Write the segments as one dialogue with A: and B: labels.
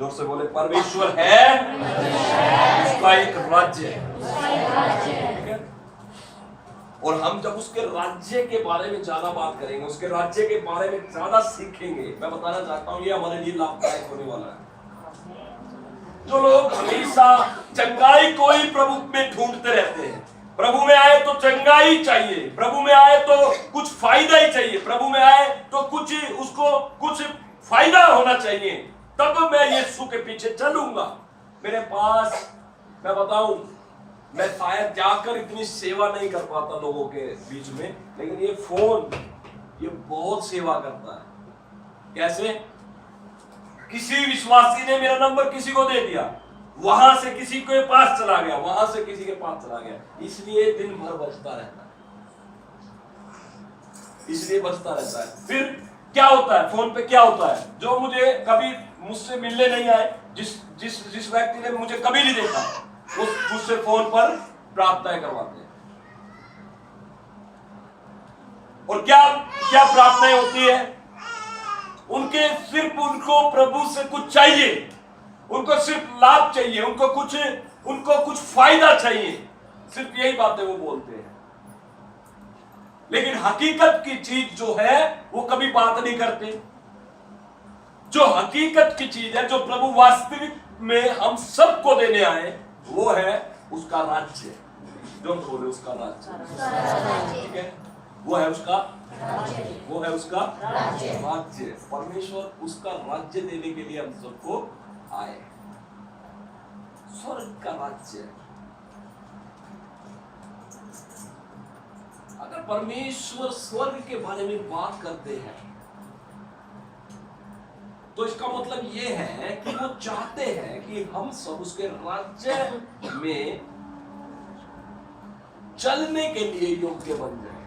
A: जोर से बोले, परमेश्वर है, उसका एक राज्य है। और हम जब उसके राज्य के बारे में ज्यादा बात करेंगे, उसके राज्य के बारे में ज्यादा सीखेंगे, मैं बताना चाहता हूं ये हमारे लिए लाभदायक होने वाला है। जो लोग हमेशा चंगाई को ही प्रभु में ढूंढते रहते हैं, प्रभु में आए तो चंगाई चाहिए, प्रभु में आए तो कुछ फायदा ही चाहिए, प्रभु में आए तो कुछ उसको कुछ फायदा होना चाहिए, तब मैं यीशु के पीछे चलूंगा। मेरे पास, मैं बताऊं, मैं शायद जाकर इतनी सेवा नहीं कर पाता लोगों के बीच में, लेकिन ये फोन ये बहुत सेवा करता है। कैसे? किसी विश्वासी ने मेरा नंबर किसी को दे दिया, वहां से किसी के पास चला गया, वहां से किसी के पास चला गया, इसलिए दिन भर बजता रहता है, इसलिए बजता रहता है। फिर क्या होता है फोन पे? क्या होता है? जो मुझे कभी मुझसे मिलने नहीं आए, जिस व्यक्ति ने मुझे कभी नहीं देखा, वो मुझसे फोन पर प्रार्थनाएं करवाते हैं। और क्या क्या प्रार्थनाएं होती है? उनके सिर्फ उनको प्रभु से कुछ चाहिए, उनको सिर्फ लाभ चाहिए, उनको कुछ फायदा चाहिए, सिर्फ यही बातें वो बोलते हैं। लेकिन हकीकत की चीज जो है वो कभी बात नहीं करते। जो हकीकत की चीज है, जो प्रभु वास्तविक में हम सबको देने आए, वो है उसका राज्य। जो बोले उसका राज्य, ठीक है, वो है उसका राज्य। परमेश्वर उसका राज्य देने के लिए हम सबको आए, स्वर्ग का राज्य। अगर परमेश्वर स्वर्ग के बारे में बात करते हैं तो इसका मतलब ये है कि वो चाहते हैं कि हम सब उसके राज्य में चलने के लिए योग्य बन जाए।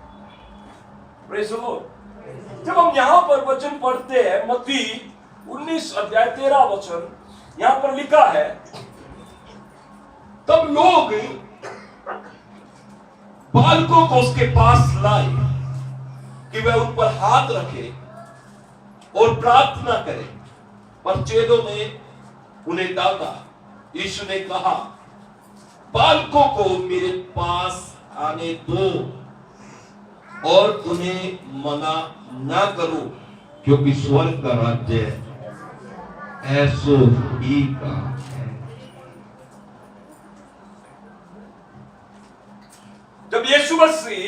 A: Praise the Lord. जब हम यहां पर वचन पढ़ते हैं, मत्ती 19 अध्याय 13 वचन यहां पर लिखा है, तब लोग बालकों को उसके पास लाए कि वह उन पर हाथ रखे और प्रार्थना करे, पर चेलों ने उन्हें डांटा। यीशु ने कहा, बालकों को मेरे पास आने दो और उन्हें मना ना करो, क्योंकि स्वर्ग का राज्य ऐसो ही का है। जब यीशु मसीह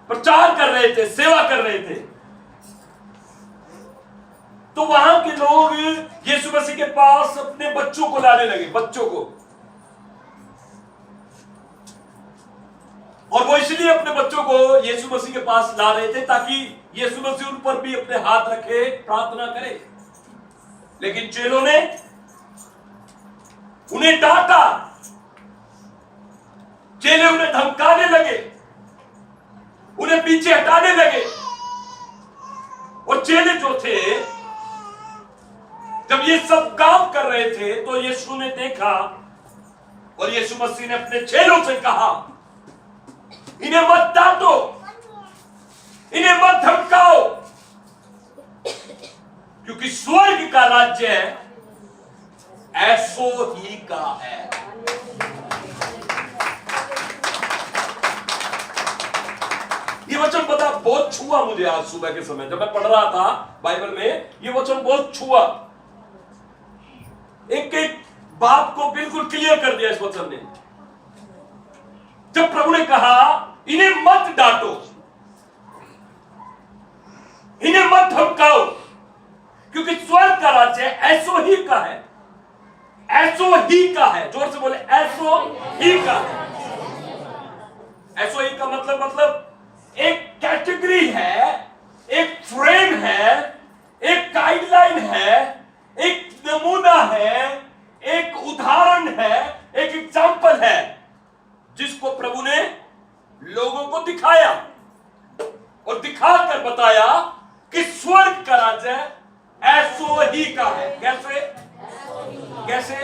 A: प्रचार कर रहे थे, सेवा कर रहे थे, तो वहां के लोग यीशु मसीह के पास अपने बच्चों को लाने लगे, बच्चों को। और वो इसलिए अपने बच्चों को यीशु मसीह के पास ला रहे थे ताकि यीशु मसीह उन पर भी अपने हाथ रखे, प्रार्थना करे। लेकिन चेलों ने उन्हें डांटा, चेले उन्हें धमकाने लगे, उन्हें पीछे हटाने लगे। और चेले जो थे, जब ये सब काम कर रहे थे तो यीशु ने देखा और यीशु मसीह ने अपने चेलों से कहा, इन्हें मत डांटो, इन्हें मत धमकाओ, क्योंकि स्वर्ग का राज्य ऐसो ही का है। ये वचन पता बहुत छुआ मुझे आज सुबह के समय, जब मैं पढ़ रहा था बाइबल में, ये वचन बहुत छुआ। एक एक बात को बिल्कुल क्लियर कर दिया इस वचन ने। जब प्रभु ने कहा, इन्हें मत डांटो, इन्हें मत धमकाओ, क्योंकि स्वर्ग का राज्य ऐसो ही का है, ऐसो ही का है। जोर से बोले, ऐसो ही का है। ऐसो ही का मतलब एक कैटेगरी है, एक फ्रेम है, एक गाइडलाइन है, एक नमूना है, एक उदाहरण है, एक एग्जाम्पल है, जिसको प्रभु ने लोगों को दिखाया और दिखाकर बताया कि स्वर्ग का राज्य ऐसो ही का है। कैसे? कैसे?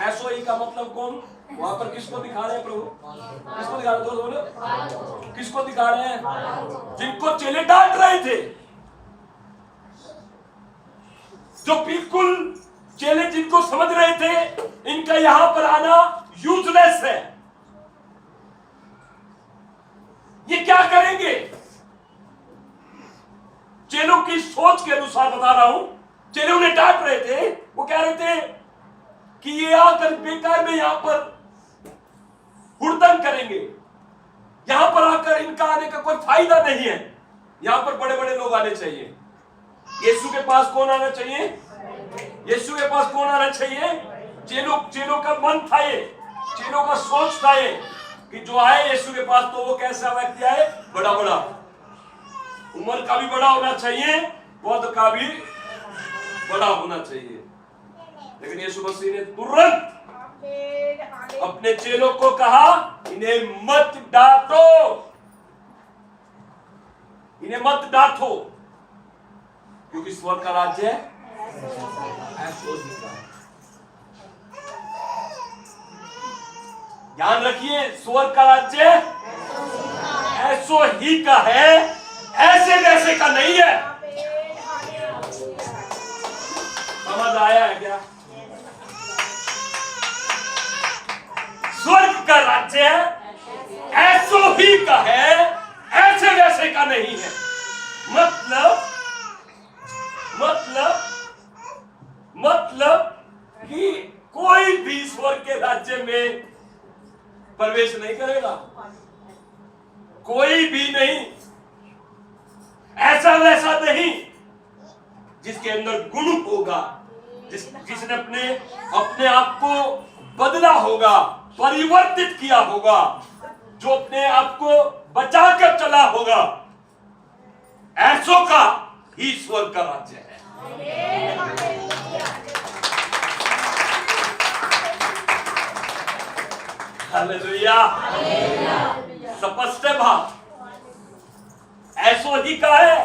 A: ऐसो ही का मतलब कौन? वहां पर किसको दिखा रहे हैं प्रभु? किसको दिखा रहे? बोलो, किसको दिखा रहे हैं? जिनको चेले डांट रहे थे, जो बिल्कुल चेले जिनको समझ रहे थे इनका यहां पर आना यूजलेस है, ये क्या करेंगे? चेलों की सोच के अनुसार बता रहा हूं, चेले उन्हें डांट रहे थे, वो कह रहे थे कि ये आकर बेकार में यहां पर हुड़दंग करेंगे, यहां पर आकर इनका आने का कोई फायदा नहीं है, यहां पर बड़े बड़े लोग आने चाहिए। यीशु के पास कौन आना चाहिए? यीशु के पास कौन आना चाहिए? चेलों का मन था ये, चेलों का सोच था ये कि जो आए यीशु के पास तो वो कैसा व्यक्ति आए? बड़ा बड़ा, उम्र का भी बड़ा होना चाहिए, पद का भी बड़ा होना चाहिए। लेकिन यीशु मसीह ने तुरंत अपने चेलों को कहा, इन्हें मत डांटो, इन्हें मत डांटो, क्योंकि स्वर्ग का राज्य ऐसो ही का। ध्यान रखिए, स्वर्ग का राज्य ऐसो ही का है, ऐसे वैसे का नहीं है। समझ आया है क्या? स्वर्ग का राज्य ऐसो ही का है, ऐसे वैसे का नहीं है। मतलब कि कोई भी स्वर्ग के राज्य में प्रवेश नहीं करेगा, कोई भी नहीं, ऐसा वैसा नहीं, जिसके अंदर गुण होगा, जिसने अपने आप को बदला होगा, परिवर्तित किया होगा, जो अपने आप को बचा कर चला होगा, ऐसों का ही स्वर्ग का राज्य है। हालेलुया, स्पष्ट है बात, ऐसो ही का है।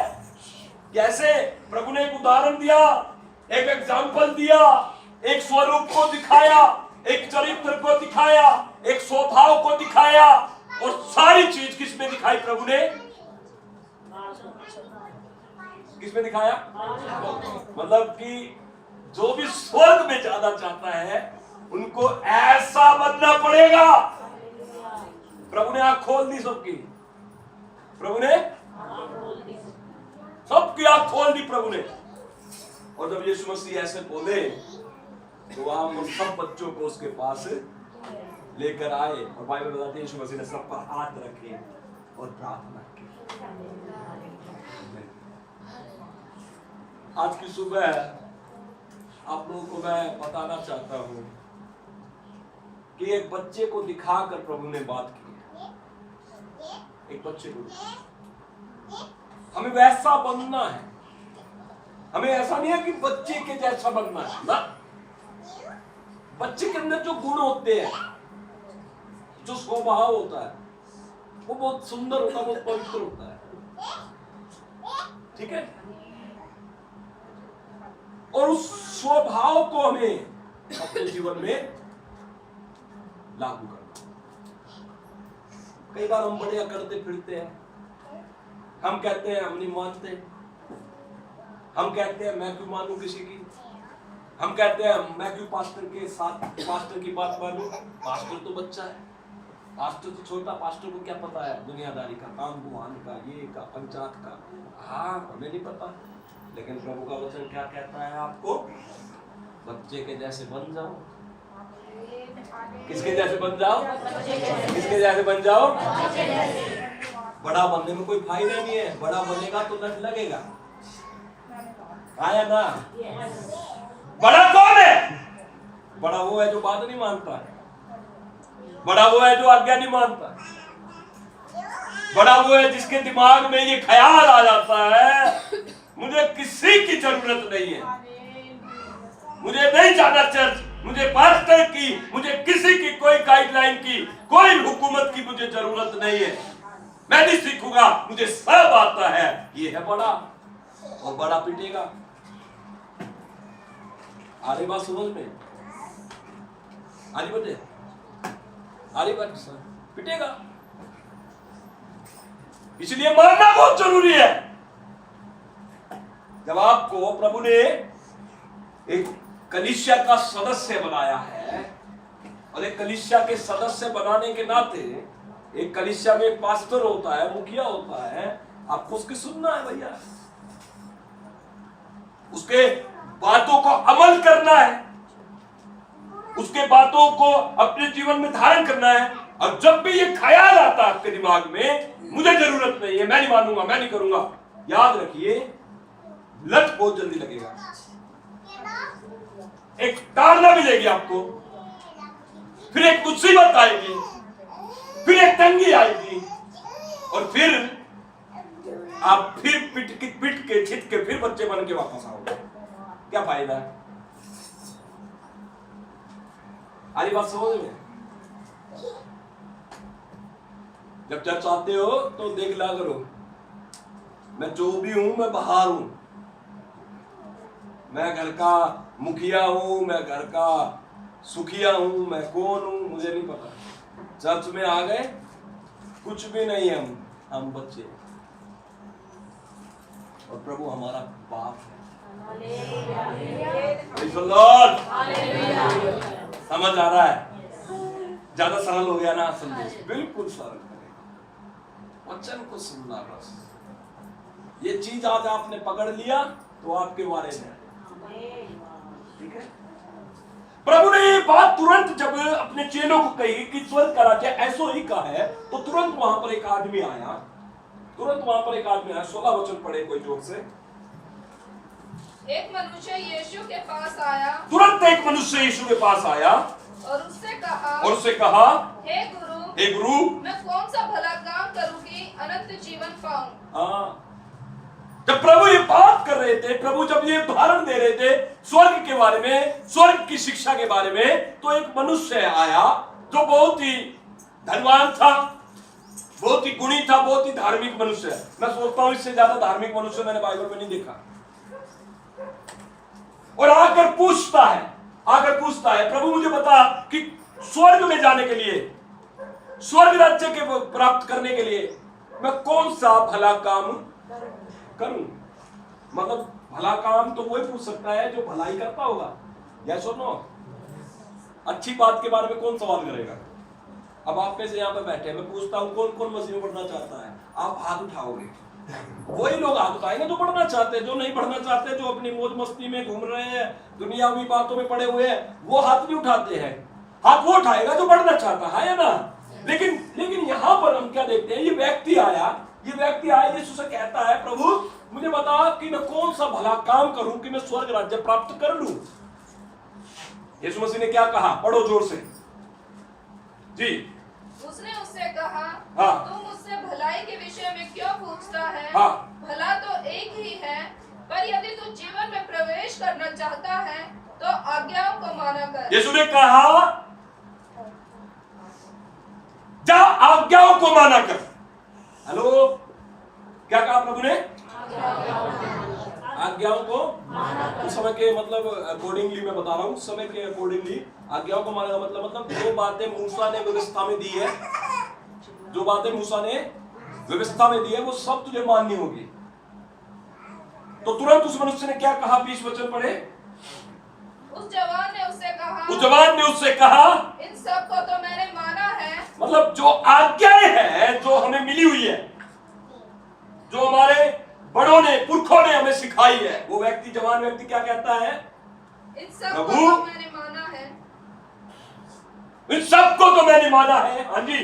A: कैसे? प्रभु ने एक उदाहरण दिया, एक एग्जाम्पल दिया, एक स्वरूप को दिखाया, एक चरित्र को दिखाया, एक स्वभाव को दिखाया, और सारी चीज किसमें दिखाई? प्रभु ने किसमें दिखाया? मतलब कि जो भी स्वर्ग में जाना चाहता है उनको ऐसा बनना पड़ेगा। प्रभु ने आंख खोल दी सबकी, प्रभु ने सबकी आंख खोल दी प्रभु ने। और जब यीशु मसीह ऐसे बोले तो वहां उन सब बच्चों को उसके पास लेकर आए, और बाइबल बताती है यीशु मसीह ने सब पर हाथ रखे और प्रार्थना की। आज की सुबह आप लोगों को मैं बताना चाहता हूं कि एक बच्चे को दिखाकर प्रभु ने बात की। एक बच्चे को, हमें वैसा बनना है, हमें ऐसा नहीं है कि बच्चे के जैसा बनना है ना। बच्चे के अंदर जो गुण होते हैं, जो स्वभाव होता है, वो बहुत सुंदर होता है, बहुत पवित्र होता है, ठीक है। और उस स्वभाव को हमें अपने जीवन में लागू करना। कई बार हम बड़े करते फिरते हैं, हम कहते हैं हम नहीं मानते, हम कहते हैं मैं क्यों मानूं किसी की, हम कहते हैं मैं क्यों पास्टर के साथ पास्टर की बात मानूं, पास्टर तो बच्चा है, पास्टर तो छोटा, पास्टर को क्या पता है दुनियादारी का, काम बुआन का, ये का, पंचायत का। हाँ, हमें नहीं पता, लेकिन प्रभु का वचन क्या कहता है? आपको बच्चे के जैसे बन जाओ। किसके जैसे बन जाओ? किसके जैसे बन जाओ? बड़ा बनने में कोई फायदा नहीं है, बड़ा बनेगा तो नट लगेगा, आया ना। बड़ा कौन है? बड़ा वो है जो बात नहीं मानता है, बड़ा वो है जो आज्ञा नहीं मानता, बड़ा वो है जिसके दिमाग में ये ख्याल आ जाता है मुझे किसी की जरूरत नहीं है, मुझे नहीं जाना चर्च, मुझे पास्टर की, मुझे किसी की कोई गाइडलाइन की, कोई हुकूमत की मुझे जरूरत नहीं है, मैं नहीं सीखूंगा, मुझे सब आता है। ये है बड़ा, और बड़ा पिटेगा। आ रही बात समझ में? आ रही बटे? आ रही बात? पिटेगा। इसलिए मानना बहुत जरूरी है। जब आपको प्रभु ने एक कलीसिया का सदस्य बनाया है, और एक कलीसिया के सदस्य बनाने के नाते एक कलीसिया में एक पास्टर होता है, मुखिया होता है, आपको उसकी सुनना है भैया, उसके बातों को अमल करना है, उसके बातों को अपने जीवन में धारण करना है। और जब भी ये ख्याल आता है आपके दिमाग में, मुझे जरूरत नहीं है, मैं नहीं मानूंगा, मैं नहीं करूंगा, याद रखिए लत बहुत जल्दी लगेगा, एक ताड़ना मिलेगी आपको, फिर एक मुसीबत आएगी, फिर एक तंगी आएगी, और फिर आप फिर पिट के छिट के फिर बच्चे बन के वापस आओगे। क्या फायदा है? आरी बात समझ में? जब चर्च आते हो तो देख ला करो, मैं जो भी हूं, मैं बाहर हूं, मैं घर का मुखिया हूं, मैं घर का सुखिया हूं, मैं कौन हूं मुझे नहीं पता। चर्च में आ गए, कुछ भी नहीं, हम बच्चे, और प्रभु हमारा बाप है। समझ आ रहा है? ज्यादा सरल हो गया ना संदेश? बिल्कुल सरल करेगा, वचन को सुनना बस। ये चीज आज आपने पकड़ लिया तो आपके बारे में, ठीक है? प्रभु ने ये बात तुरंत जब अपने चेलों को कही कि स्वर्ग का राज्य ऐसो ही का है, तो तुरंत वहां पर एक आदमी आया, 16 वचन पढ़े कोई जोर से।
B: एक मनुष्य यीशु के पास आया,
A: तुरंत एक मनुष्य यीशु के पास आया
B: और उससे कहा, हे गुरु, मैं कौन सा भला काम करूं कि अनंत जीवन पाऊं?
A: जब प्रभु ये बात कर रहे थे, प्रभु जब ये उदाहरण दे रहे थे स्वर्ग के बारे में, स्वर्ग की शिक्षा के बारे में, तो एक मनुष्य आया जो बहुत ही धनवान था, बहुत ही गुणी था, बहुत ही धार्मिक मनुष्य। मैं सोचता हूं इससे ज्यादा धार्मिक मनुष्य मैंने बाइबल में नहीं देखा। और आकर पूछता है प्रभु मुझे बता कि स्वर्ग में जाने के लिए, स्वर्ग राज्य के प्राप्त करने के लिए मैं कौन सा भला काम करूं? मतलब भला काम तो वही पूछ सकता है जो भलाई करता होगा, यस और नो? अच्छी बात के बारे में कौन सवाल करेगा? अब आप में से यहाँ पे बैठे, मैं पूछता हूँ कौन कौन मसीह में पढ़ना चाहता है? आप हाथ उठाओगे, वही लोग हाथ उठाएंगे जो पढ़ना चाहते हैं। जो नहीं पढ़ना चाहते, जो अपनी मौज मस्ती में घूम रहे हैं, दुनियावी बातों में पड़े हुए हैं, वो हाथ नहीं उठाते हैं। हाथ वो उठाएगा जो पढ़ना चाहता है ना? लेकिन यहाँ पर हम क्या देखते हैं, ये व्यक्ति आया यीशु से कहता है, प्रभु मुझे बता कि मैं कौन सा भला काम करूं कि मैं स्वर्ग राज्य प्राप्त कर लूं। यीशु मसीह ने क्या कहा? पढ़ो जोर से जी।
B: उसने उससे कहा, तू मुझसे भलाई के विषय में क्यों पूछता है? भला तो एक ही है, पर यदि तू जीवन में प्रवेश करना चाहता है तो आज्ञाओं को माना कर। यीशु ने कहा, जा आज्ञाओं को माना कर। हेलो, क्या कहा प्रभु ने? आज्ञाओं को उस समय के मतलब अकॉर्डिंगली मैं बता रहा हूं, उस समय के अकॉर्डिंगली आज्ञाओं को मानने का मतलब जो बातें मूसा ने व्यवस्था में दी है, जो बातें मूसा ने व्यवस्था में दी है, वो सब तुझे माननी होगी। तो तुरंत उस मनुष्य ने क्या कहा? 20 वचन पढ़े। उस जवान ने उससे कहा, इन सब को तो मैंने माना है। मतलब जो आज्ञाएं हैं, जो हमें मिली हुई है, जो हमारे बड़ों ने, पुरखों ने हमें सिखाई है, वो व्यक्ति, जवान व्यक्ति क्या कहता है? इन सब को तो मैंने माना है। इन सबको तो मैंने माना है। हाँ जी।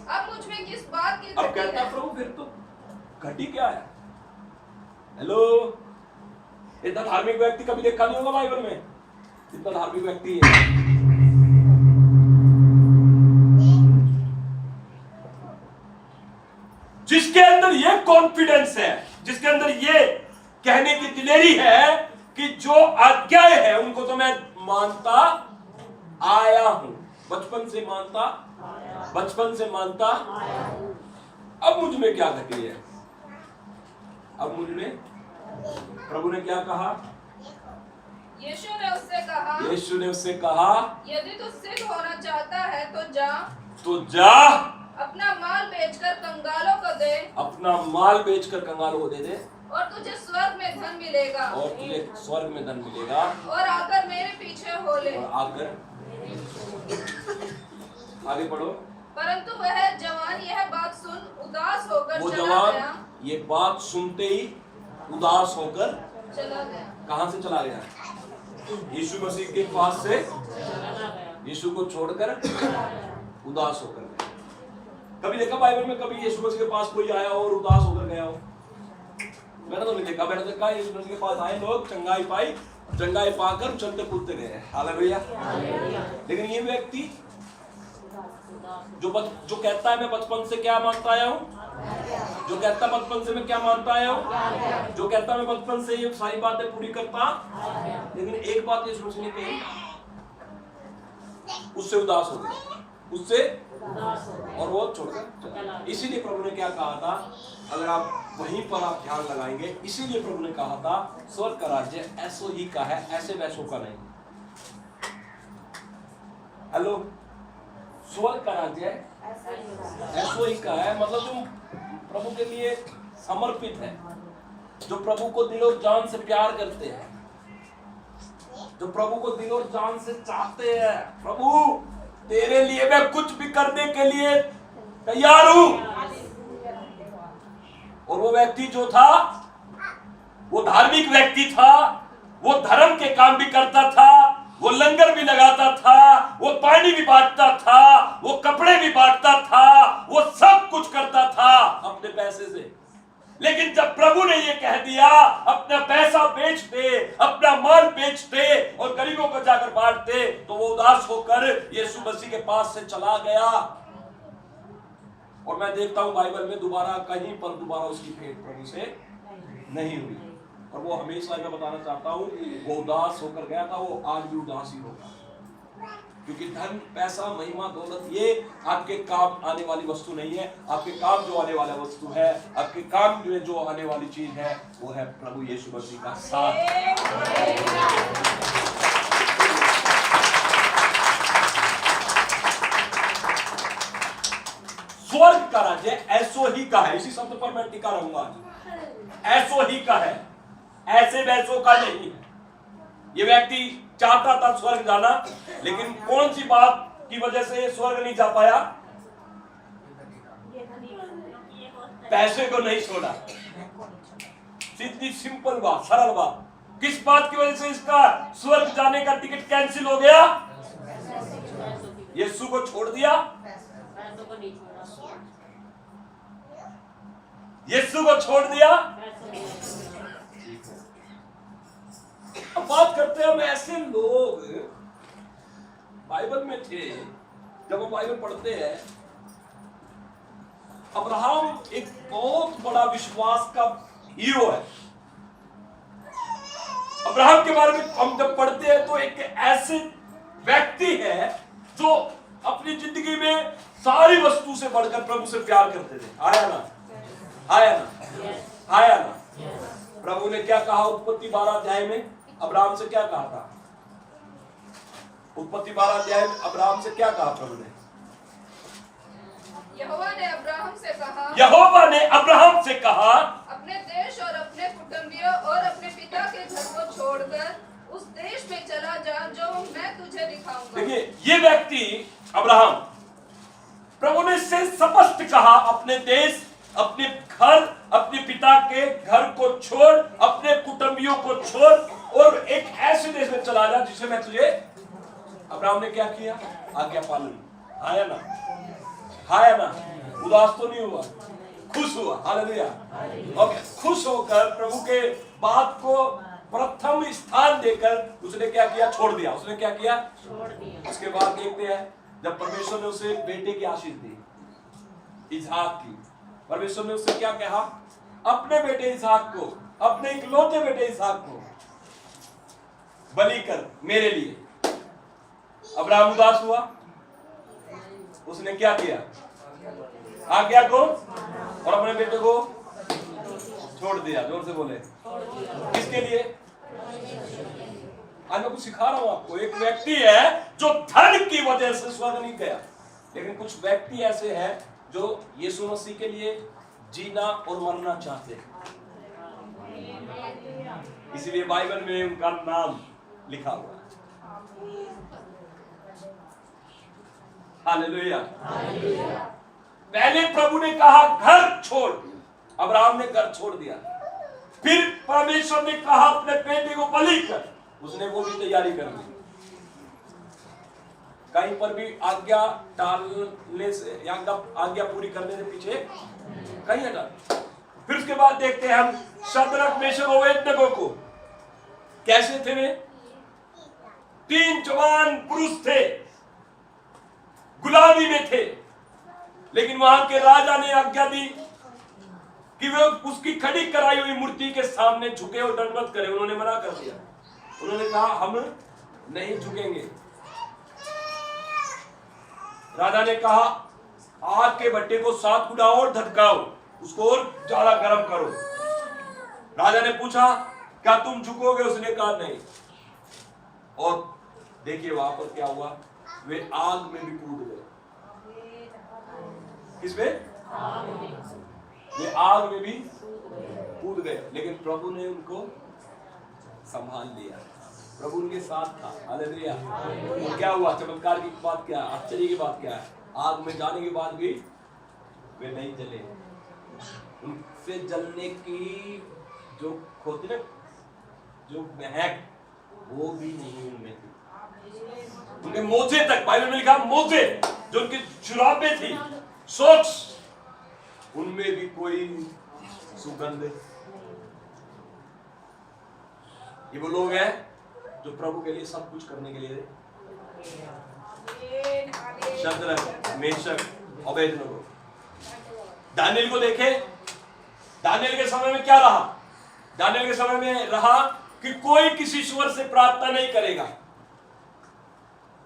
B: अब मुझ में किस बात की घटी? अब कहता है प्रभु फिर तो घटी क्या है? हेलो, इतना धार्मिक व्यक्ति कभी देखा नहीं होगा बाइबल में, इतना धार्मिक व्यक्ति है। जिसके अंदर ये कॉन्फिडेंस है, जिसके अंदर ये कहने की दिलेरी है कि जो आज्ञाएं हैं उनको तो मैं मानता आया हूं, बचपन से मानता अब मुझ में क्या घटी है? अब मुझ में प्रभु ने क्या कहा? यीशु ने उससे कहा, यदि तू सिद्ध होना चाहता है तो जा
C: अपना माल बेचकर कंगालों को दे
B: अपना माल बेचकर कंगालों को दे दे,
C: और तुझे स्वर्ग में धन मिलेगा,
B: और तुझे स्वर्ग में धन मिलेगा,
C: और आकर मेरे पीछे हो ले।
B: और आकर आगे पढ़ो।
C: परंतु वह जवान यह बात सुन उदास होकर
B: वो
C: चला
B: जवान
C: गया।
B: ये बात सुनते ही उदास होकर
C: चला गया।
B: कहां से चला गया? यीशु मसीह के पास से यीशु को छोड़कर उदास होकर गया। कभी देखा बाइबल में कभी यीशु मसीह के पास कोई आया और उदास होकर गया हो? मैंने तो नहीं देखा। मैंने देखा यीशु मसीह के पास आए लोग, चंगाई पाई, चंगाई पाकर चलते कूदते गए। हालेलुया। लेकिन ये व्यक्ति जो कहता है मैं बचपन से क्या मानता आया हूँ, जो कहता है बचपन से मैं क्या मानता आया हूँ, जो कहता है मैं बचपन से ये सारी बातें पूरी करता, लेकिन एक बात यीशु मसीह ने कही, उससे उदास हो गया, उससे और वो छोड़कर। इसीलिए प्रभु ने क्या कहा था, अगर आप वहीं पर आप ध्यान लगाएंगे, इसीलिए प्रभु ने कहा था स्वर्ग का राज्य ऐसो ही का है, ऐसे वैसों का नहीं। हेलो, स्वर्ग का राज्य ऐसो ही का है, मतलब जो प्रभु के लिए समर्पित है, जो प्रभु को दिलो जान से प्यार करते हैं, जो प्रभु को दिलो जान से चाहते हैं। प्रभु तेरे लिए मैं कुछ भी करने के लिए तैयार हूं। और वो व्यक्ति जो था, वो धार्मिक व्यक्ति था, वो धर्म के काम भी करता था, वो लंगर भी लगाता था, वो पानी भी बांटता था, वो कपड़े भी बांटता था, वो सब कुछ करता था अपने पैसे से। लेकिन जब प्रभु ने ये कह दिया अपना पैसा बेच दे, अपना माल बेच दे और गरीबों को जाकर बांट दे, तो वो उदास होकर यीशु मसीह के पास से चला गया। और मैं देखता हूं बाइबल में दोबारा कहीं पर दोबारा उसकी भेंट प्रभु से नहीं हुई। और वो हमेशा, मैं बताना चाहता हूं, वो उदास होकर गया था, वो आज भी उदास ही होगा। क्योंकि धन, पैसा, महिमा, दौलत ये आपके काम आने वाली वस्तु नहीं है। आपके काम जो आने वाला वस्तु है, आपके काम में जो आने वाली चीज है, वो है प्रभु यीशु मसीह का साथ। स्वर्ग का राज्य ऐसो ही का है, इसी शब्द पर मैं टिका रहूंगा आज। ऐसो ही का है, ऐसे वैसों का नहीं है। ये व्यक्ति चाहता था स्वर्ग जाना, लेकिन कौन सी बात की वजह से स्वर्ग नहीं जा पाया? पैसे को नहीं छोड़ा। सीधी सिंपल बात, सरल बात। किस बात की वजह से इसका स्वर्ग जाने का टिकट कैंसिल हो गया? यीशु को छोड़ दिया, यीशु को छोड़ दिया। अब बात करते हैं हम ऐसे लोग बाइबल में थे, जब हम बाइबल पढ़ते हैं, अब्राहम एक बहुत बड़ा विश्वास का हीरो है। अब्राहम के बारे में हम जब पढ़ते हैं तो एक ऐसे व्यक्ति है जो अपनी जिंदगी में सारी वस्तु से बढ़कर प्रभु से प्यार करते थे। आया ना? आया ना? आया ना? प्रभु ने क्या कहा उत्पत्ति 12 अध्याय में? अब्राहम से क्या कहा था? उत्पत्ति 12 अध्याय में अब्राहम से क्या कहा प्रभु ने?
C: यहोवा ने अब्राहम से कहा,
B: यहोवा ने अब्राहम से कहा,
C: अपने देश और अपने कुटुंबियों और अपने पिता के घर को छोड़कर उस देश में चला जा जो मैं तुझे दिखाऊंगा।
B: देखिए, ये व्यक्ति अब्राहम, प्रभु ने इससे स्पष्ट कहा, अपने देश, अपने घर, अपने पिता के घर को छोड़, अपने कुटुंबियों को छोड़ और एक ऐसे देश में चला जा जिसे मैं तुझे। अब्राहम ने क्या किया? आज्ञा पालन। आया ना? आया ना? उदास तो नहीं हुआ, खुश हुआ। हालेलुया। ओके, खुश होकर प्रभु के बात को प्रथम स्थान देकर उसने क्या किया? छोड़ दिया। उसने क्या किया? छोड़ दिया। उसके बाद देखते हैं जब परमेश्वर ने उसे बेटे की आशीष दी, इसहाक की, परमेश्वर ने उससे क्या कहा? अपने बेटे इसहाक को, अपने इकलौते बेटे इसहाक को बलि कर मेरे लिए। अब्राहम उदास हुआ, उसने क्या किया? आज्ञा को और अपने बेटे को छोड़ दिया। जोर से बोले, किसके लिए? आज मैं कुछ सिखा रहा हूं आपको। एक व्यक्ति है जो धन की वजह से स्वर्ग नहीं गया, लेकिन कुछ व्यक्ति ऐसे हैं जो यीशु मसीह के लिए जीना और मरना चाहते हैं। इसलिए बाइबल में उनका नाम लिखा हुआ है। हालेलुया। पहले प्रभु ने कहा घर छोड़, अब्राहम ने घर छोड़ दिया। फिर परमेश्वर ने कहा अपने बेटे को बलि कर, उसने वो भी तैयारी कर ली। कहीं पर भी आज्ञा टालने से या आज्ञा पूरी करने से पीछे कहीं हटा। फिर उसके बाद देखते हैं हम शद्रक मेशक और अबेदनगो को। कैसे थे वे? 3 जवान पुरुष थे, गुलामी में थे, लेकिन वहां के राजा ने आज्ञा दी कि वे उसकी खड़ी कराई हुई मूर्ति के सामने झुके और दंडवत करें। उन्होंने मना कर दिया। उन्होंने कहा हम नहीं झुकेंगे। राजा ने कहा आग के भट्टे को 7 गुना और धधकाओ, उसको और ज्यादा गर्म करो। राजा ने पूछा क्या तुम झुकोगे? उसने कहा नहीं। और देखिए वहां पर क्या हुआ, वे आग में भी कूद गए। किसमें? वे आग में भी कूद गए, लेकिन प्रभु ने उनको संभाल लिया। प्रभु उनके साथ था। हालेलुया। और क्या हुआ? चमत्कार की बात क्या, आश्चर्य की बात क्या है? आग में जाने के बाद भी वे नहीं जले। उनसे जलने की जो होती ना, जो महक, वो भी नहीं उनमें थी। उनके मोजे तक, बाइबल में लिखा मोजे, जो उनकी जुराबें थी, सॉक्स, उनमें भी कोई सुगंध। ये वो लोग हैं जो प्रभु के लिए सब कुछ करने के लिए, शद्रक मेशक अबेदनगो। दानियेल को देखे, दानियेल के समय में क्या रहा? दानियेल के समय में रहा कि कोई किसी स्वर से प्रार्थना नहीं करेगा।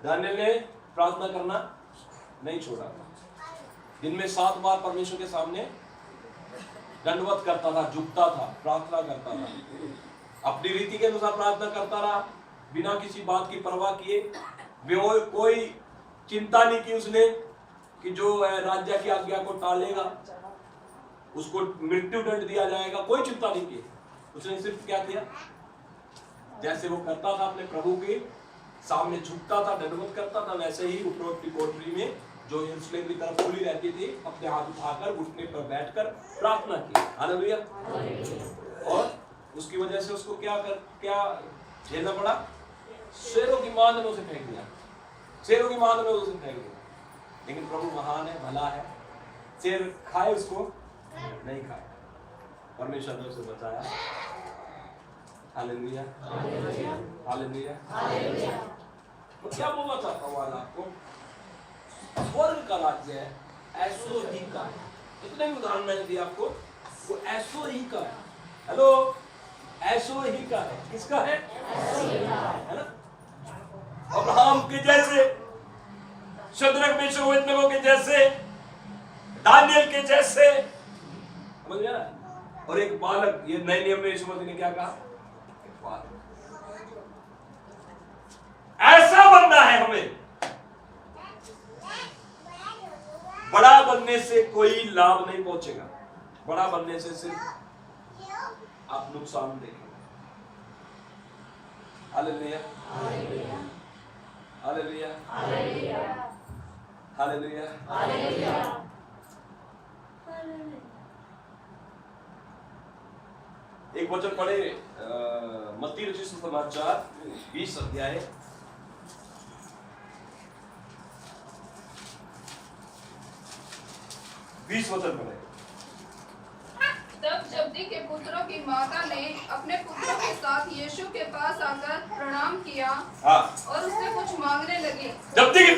B: दानियेल ने प्रार्थना करना नहीं छोड़ा। दिन में 7 बार परमेश्वर के सामने दंडवत करता था, झुकता था, प्रार्थना करता था, अपनी रीति के अनुसार प्रार्थना करता रहा, बिना किसी बात की परवाह किए। कोई चिंता नहीं की उसने कि जो राज्य की आज्ञा को टालेगा उसको मृत्यु दंड दिया जाएगा, कोई चिंता नहीं की। उसने सिर्फ क्या किया, जैसे वो करता था अपने प्रभु के सामने झुकता था, दंडवत करता था, वैसे ही उपरोक्त कोठरी में जो यरूशलेम की तरफ खुली रहती थी, अपने हाथ उठाकर घुटने पर बैठकर प्रार्थना की। हालेलुया। और उसकी वजह से उसको क्या झेलना पड़ा? शेरों की मांद में उसे फेंक दिया, शेरों की मांद में उसे फेंक दिया। लेकिन प्रभु महान है, भला है, शेर खाए उसको नहीं खाए, परमेश्वर ने उसे बचाया। Hallelujah, hallelujah, hallelujah. तो क्या बोलना चाहता हूँ आज आपको? स्वर्ग का राज्य है ऐसो ही का है। इतने भी उदाहरण मैंने दिया आपको, वो ऐसो ही का है। हेलो, ऐसो ही का है। किसका है? है ना? अब्राहम के जैसे, शद्रक मेशक अबेदनगो के जैसे, दानियेल के जैसे, समझ गया ना? और एक बालक, ये नए नियम में यीशु मसीह ने क्या कहा? ऐसा बनना है हमें। बड़ा बनने से कोई लाभ नहीं पहुंचेगा, बड़ा बनने से सिर्फ आप नुकसान देखेंगे। Hallelujah, hallelujah, hallelujah, hallelujah, hallelujah. एक वचन पढ़े, मत्ती रचित सुसमाचार 20 अध्याय 20 वचन पढ़े।
C: तब जब्दी के पुत्रों की माता ने अपने पुत्रों के साथ यीशु के पास आकर प्रणाम किया।
B: हाँ।
C: और उससे कुछ मांगने लगी।
B: जब्दी के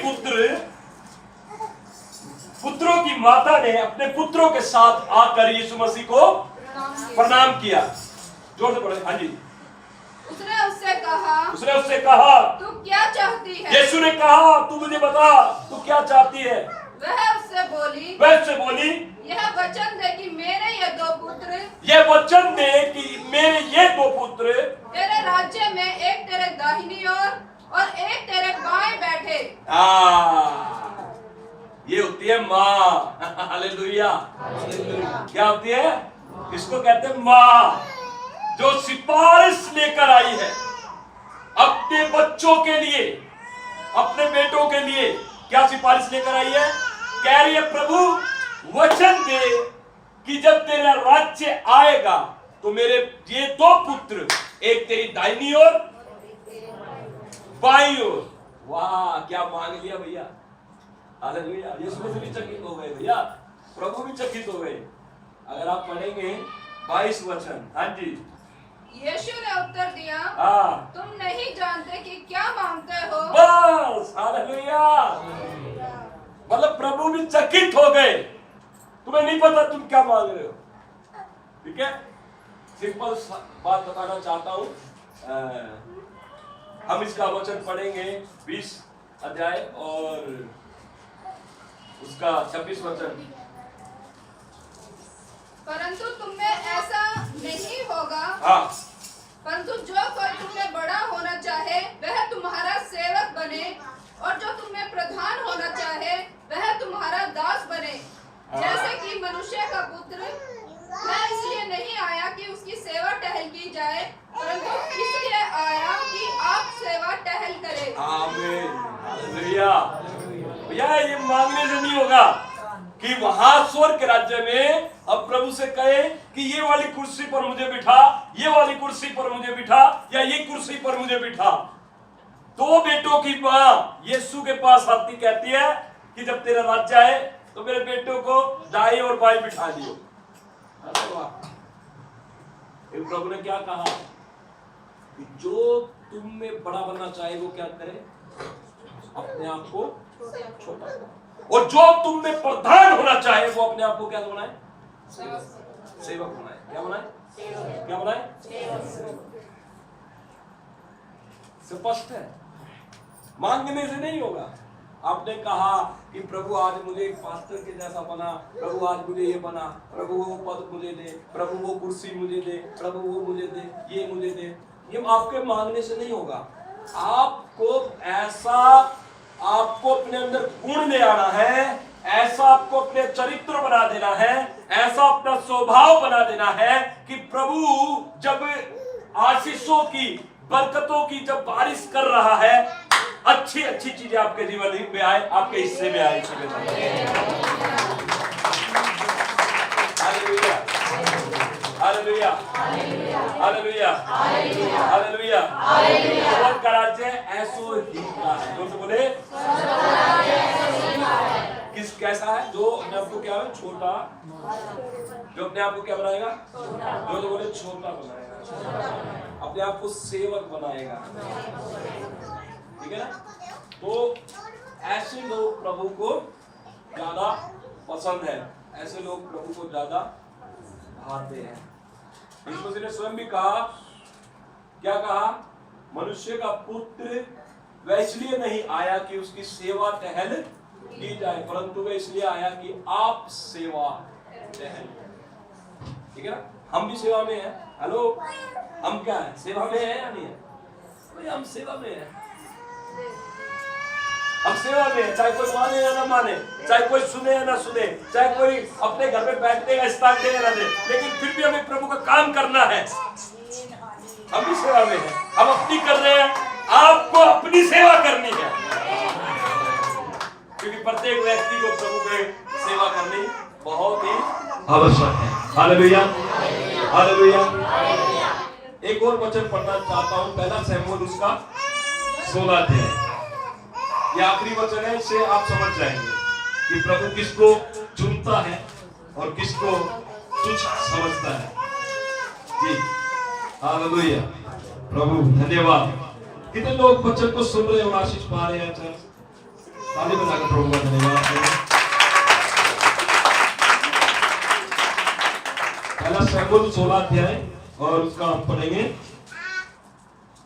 B: पुत्रों की माता ने अपने पुत्रों के साथ आकर यीशु मसीह को प्रणाम किया। जोर से पढ़े। हाँ जी।
C: उसने उससे कहा तू क्या चाहती है?
B: यीशु ने कहा तू मुझे बता, तू क्या चाहती है?
C: वह उससे बोली यह वचन दे कि मेरे ये दो पुत्र तेरे राज्य में एक तेरे दाहिनी ओर और एक तेरे बाएं बैठे।
B: ये होती
A: है माँ। हालेलुया। क्या होती है? इसको कहते हैं माँ, जो सिफारिश लेकर आई है अपने बच्चों के लिए, अपने बेटों के लिए। क्या सिफारिश लेकर आई है? कह रही है प्रभु वचन दे कि जब तेरा राज्य आएगा तो मेरे ये दो पुत्र, एक तेरी दाहिनी ओर बाईं ओर। वाह, क्या मांग लिया भैया। हालेलुया। यीशु मसीह भी चकित हो गए भैया, प्रभु भी चकित हो गए। अगर आप पढ़ेंगे 22 वचन। हाँ जी।
C: यीशु ने उत्तर दिया,
A: हाँ,
C: तुम नहीं जानते कि क्या मांगते हो।
A: बस। हालेलुया। मतलब प्रभु भी चकित हो गए, तुम्हें नहीं पता तुम क्या मांग रहे हो। ठीक है, सिंपल बात बताना चाहता हूं। हम इसका वचन पढ़ेंगे 20 अध्याय और उसका 26 वचन।
C: परंतु तुम में ऐसा नहीं होगा,
A: हाँ,
C: परंतु जो कोई तुम में बड़ा होना चाहे वह तुम्हारा सेवक बने, और जो तुम में प्रधान होना चाहे वह तुम्हारा दास बने। जैसे कि मनुष्य का पुत्र मैं इसलिए नहीं आया कि उसकी सेवा टहल की जाए, परंतु इसलिए आया कि आप सेवा टहल करें।
A: आमीन। हालेलुया। भैया ये मांगने से नहीं होगा कि वहां स्वर्ग के राज्य में अब प्रभु से कहे कि ये वाली कुर्सी पर मुझे बिठा, ये वाली कुर्सी पर मुझे बिठा, या ये कुर्सी पर मुझे बिठा। दो बेटों की मां यीशु के पास आती, कहती है कि जब तेरा राज्य आए तो मेरे बेटों को दाई और बाई बिठा दियो। अरे वाह। प्रभु ने क्या कहा कि जो तुम में बड़ा बनना चाहे वो क्या करे? अपने आप को छोटा, और जो तुम में प्रधान होना चाहे वो अपने आप को क्या बनाए? सेवक बनाए। क्या बनाए? क्या बनाए? स्पष्ट है, मांगने से नहीं होगा। आपने कहा कि प्रभु आज मुझे एक पास्टर के जैसा बना, प्रभु आज मुझे ये बना, प्रभु वो पद मुझे दे, प्रभु वो कुर्सी मुझे दे, प्रभु वो मुझे दे, ये मुझे दे। ये आपके मांगने से नहीं होगा। आपको अपने अंदर गुण ले आना है, ऐसा आपको अपने चरित्र बना देना है, ऐसा अपना स्वभाव बना देना है कि प्रभु जब आशीषों की, बरकतों की जब बारिश कर रहा है, अच्छी अच्छी चीजें आपके जीवन में आए, आपके हिस्से में आए। Hallelujah, hallelujah, hallelujah, hallelujah. स्वर्ग का राज्य ऐसो ही का है। जोर से बोले, किस कैसा है? जो अपने आप को क्या है? छोटा। जो अपने आप को क्या बनाएगा? जो बोले छोटा बनाएगा, अपने आप को सेवक बनाएगा। ठीक है ना? तो ऐसे लोग प्रभु को ज्यादा पसंद है, ऐसे लोग प्रभु को ज्यादा भाते हैं। यीशु मसीह ने स्वयं भी कहा, क्या कहा? मनुष्य का पुत्र वह इसलिए नहीं आया कि उसकी सेवा टहल की जाए, परंतु वह इसलिए आया कि आप सेवा टहल। ठीक है ना? हम भी सेवा में हैं। हेलो, हम क्या है? सेवा में है या नहीं है? भाई हम सेवा में है, हम सेवा में, चाहे कोई माने या ना माने, चाहे कोई सुने या ना सुने, चाहे कोई अपने घर में बैठने का स्थान दे या ना दे, लेकिन फिर भी हमें प्रभु का काम करना है। हम भी सेवा में हैं, हम अपनी कर रहे हैं, आपको अपनी सेवा करनी है, क्योंकि प्रत्येक व्यक्ति को प्रभु की सेवा करनी बहुत ही आवश्यक है। Hallelujah, hallelujah. एक और वचन पढ़ना चाहता हूं, पहला शमूएल उसका 16 अध्याय। ये आखिरी वचन है, इससे आप समझ जाएंगे कि प्रभु किसको चुनता है और किसको तुच्छ समझता है। जी, हालेलुया। प्रभु धन्यवाद। कितने लोग वचन को सुन रहे और आशीष पा रहे हैं? चर्च ताली बजाकर प्रभु का धन्यवाद करें। पहला शमूएल 16 अध्याय और उसका हम पढ़ेंगे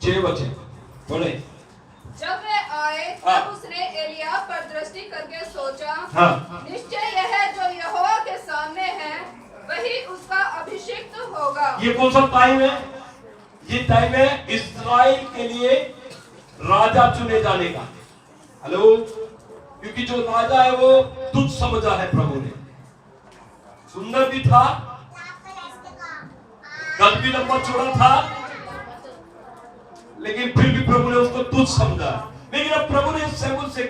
A: 6 वचन। पढ़े।
C: जब वे आए तब उसने एलिया पर दृष्टि करके सोचा, निश्चय यह जो यहोवा के सामने है वही उसका अभिषिक्त होगा।
A: ये कौन सा टाइम है? ये टाइम है इस्राएल के लिए राजा चुने जाने का। हेलो, क्योंकि जो राजा है वो तुच्छ समझा है प्रभु ने। सुंदर भी था, कद भी लंबा चौड़ा था, लेकिन फिर भी प्रभु ने उसको तुच्छ समझा। लेकिन अब प्रभु ने शमूएल से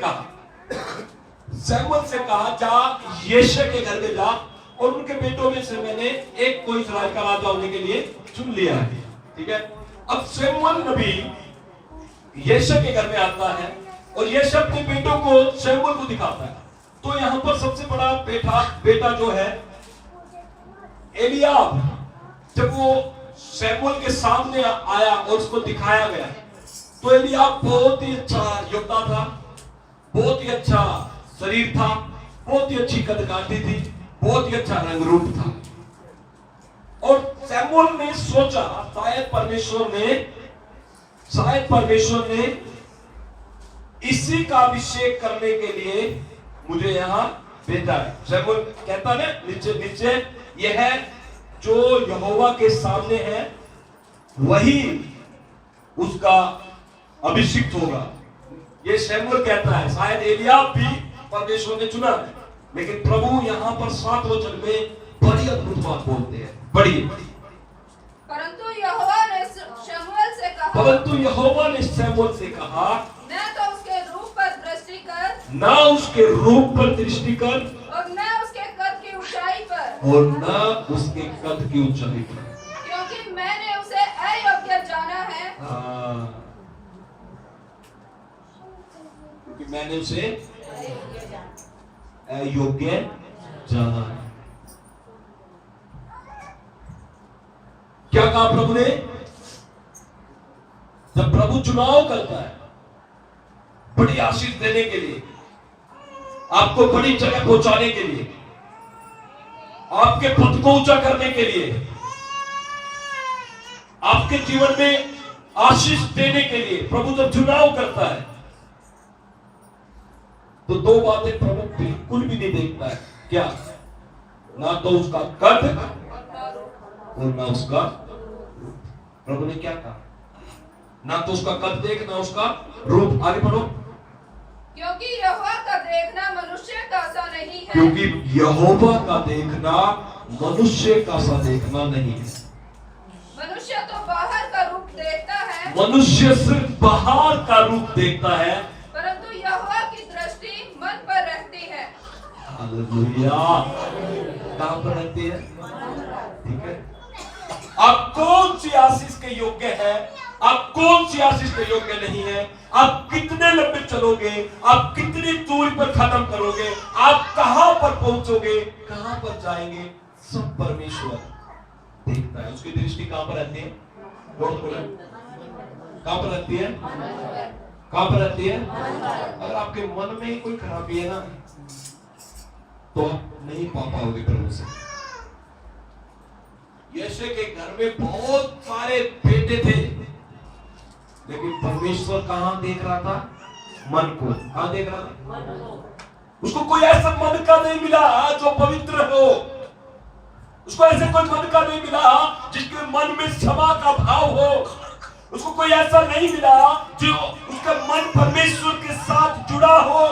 A: कहा, जा यिशै के घर में जा और उनके बेटों में से मैंने एक को इस्राएल का राजा होने के लिए चुन लिया है। ठीक है। अब शमूएल नबी यिशै के घर में आता है और यिशै अपने बेटों को शमूएल को दिखाता है। तो यहां पर सबसे बड़ा बेटा जो है एलियाब, जब वो शमूएल के सामने आया और उसको दिखाया गया तो एलियाब बहुत ही अच्छा योद्धा था, बहुत ही अच्छा शरीर था, बहुत ही अच्छी कदकाठी थी, बहुत ही अच्छा रंग रूप था। और शमूएल ने सोचा शायद परमेश्वर ने इसी का अभिषेक करने के लिए मुझे यहाँ भेजा है। शमूएल कहता है नीचे यह जो यहोवा के सामने है वही उसका अभिषिक्त होगा, ये शमूएल कहता है। शायद एलियाब भी परमेश्वर ने चुना है, लेकिन प्रभु यहाँ पर 7 वचन में बड़ी अद्भुत बात बोलते हैं। बड़ी
C: परंतु यहोवा ने शमूएल से कहा, न तो उसके रूप पर दृष्टि कर, और न उसके कद की ऊंचाई पर, क्योंकि मैंने उसे अयोग्य जाना है।
A: क्योंकि मैंने उसे अयोग्य जाना है। क्या कहा प्रभु ने? जब प्रभु चुनाव करता है बड़ी आशीष देने के लिए, आपको बड़ी जगह पहुंचाने के लिए, आपके पद को ऊंचा करने के लिए, आपके जीवन में आशीष देने के लिए प्रभु जब चुनाव करता है तो 2 बातें प्रभु बिल्कुल भी नहीं देखता है। क्या? ना तो उसका कद और ना उसका रूप। प्रभु ने क्या कहा? ना तो उसका कद देख, ना उसका रूप। आगे बढ़ो।
C: क्योंकि यहोवा का देखना मनुष्य का सा नहीं है।
A: क्योंकि यहोवा का देखना मनुष्य का सा देखना नहीं है।
C: मनुष्य तो बाहर का रूप देखता है,
A: मनुष्य सिर्फ बाहर का रूप देखता है,
C: परंतु यहोवा की दृष्टि मन पर रहती है।
A: हालेलुया। कहां पर रहती है? ठीक है। आप कौन सी आशीष के योग्य है, आप कौन सी आशीष के योग्य नहीं है, आप कितने लंबे चलोगे, आप कितनी दूरी पर खत्म करोगे, आप कहां पर पहुंचोगे, कहां पर जाएंगे, सब परमेश्वर देखता है। उसकी दृष्टि कहां पर रहती है? कौन बोले? कहां पर रहती है? कहां पर रहती है? अगर आपके मन में ही कोई खराबी है ना तो आप नहीं पा पाओगे प्रभु से। यिशै के घर में बहुत सारे बेटे थे, लेकिन परमेश्वर कहां देख रहा था? मन को। कहां देख रहा था? उसको कोई ऐसा मन का नहीं मिला जो पवित्र हो, उसको ऐसे कोई मन का नहीं मिला जिसके मन में क्षमा का भाव हो, उसको कोई ऐसा नहीं मिला जो उसका मन परमेश्वर के साथ जुड़ा हो।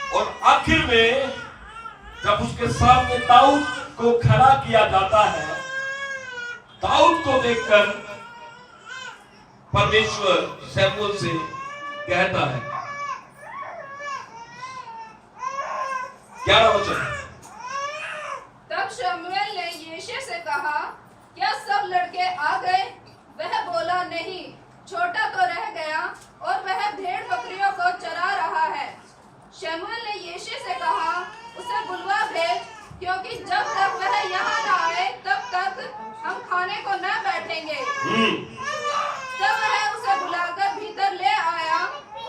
A: और आखिर में जब उसके सामने दाऊद को खड़ा किया जाता है, दाऊद को देखकर परमेश्वर शमूएल से कहता है, 11 वचन।
C: तब शमूएल ने यिशै से कहा, क्या सब लड़के आ गए? वह बोला, नहीं, छोटा तो रह गया और वह भेड़ बकरियों को चरा रहा है। शमूएल ने यिशै से कहा, उसे बुलवा भेज, क्योंकि जब तक वह यहाँ न आए तब तक हम खाने को न बैठेंगे। तब वह उसे बुलाकर भीतर ले आया।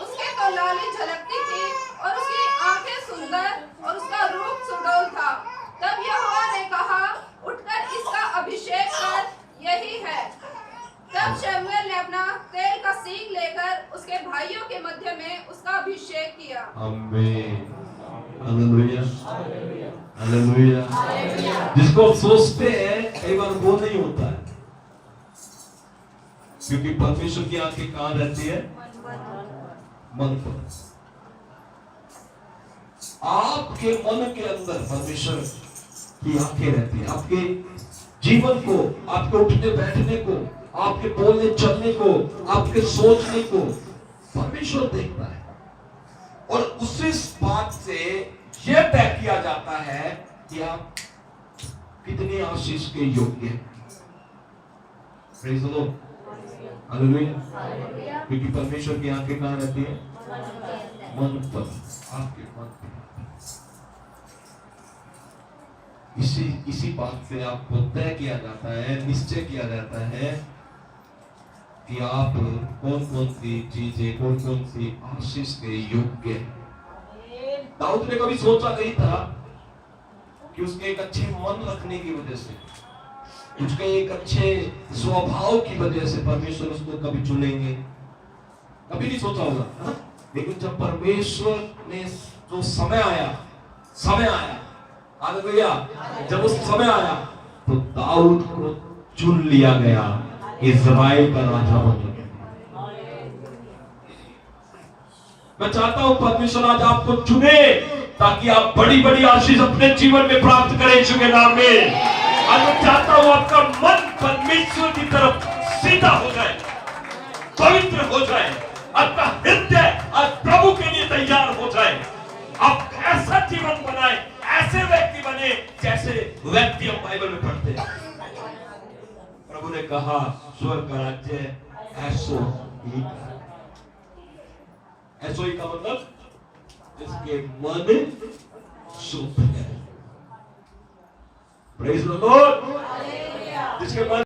C: उसके तो लाली झलकती थी और उसकी आंखें सुंदर और उसका रूप सुडौल था। तब यहोवा ने कहा, उठकर इसका अभिषेक कर, यही है। तब शमूएल ने अपना तेल का सींग लेकर उसके भाइयों के मध्य में उसका अभिषेक किया।
A: आमीन। हालेलुया। हालेलुया। जिसको आप सोचते हैं कई बार वो नहीं होता है, क्योंकि परमेश्वर की आंखें कहां रहती है? मन पर।
D: आपके मन के अंदर परमेश्वर की आंखें रहती है, आपके जीवन को, आपके उठने बैठने को, आपके बोलने चलने को, आपके सोचने को परमेश्वर देखता है। और उसी बात से यह तय किया जाता है कि आप कितने आशीष के योग्य हैं। Praise the Lord, hallelujah. क्योंकि परमेश्वर की आंखें कहां रहती है? मन पर, आपके मन पर। इसी बात से आपको तय किया जाता है, निश्चय किया जाता है कि आप कौन कौन सी चीजें, कौन कौन सी आशीष के योग्य हैं। दाऊद ने कभी सोचा नहीं था कि उसके एक अच्छे मन रखने की वजह से, उसके एक अच्छे स्वभाव की वजह से परमेश्वर उसको कभी चुनेंगे, कभी नहीं सोचा होगा, है? लेकिन जब परमेश्वर ने जो समय आया, हालेलुया, जब उस समय आया तो दाऊद को चुन लिया गया इज़राइल का राजा बनने। मैं चाहता हूं परमेश्वर आज आपको चुने ताकि आप बड़ी बड़ी आशीष अपने जीवन में प्राप्त करें यीशु के नाम में। आज मैं चाहता हूं आपका मन परमेश्वर की तरफ सीधा हो जाए, पवित्र हो जाए, आपका हृदय आज प्रभु के लिए तैयार हो जाए। आप ऐसा जीवन बनाए, ऐसे व्यक्ति बने जैसे व्यक्ति हम बाइबल में पढ़ते हैं। प्रभु ने कहा स्वर्ग का राज्य ऐसो ही का मतलब जिसके मन शुद्ध है। प्रेज़ द लॉर्ड, जिसके मन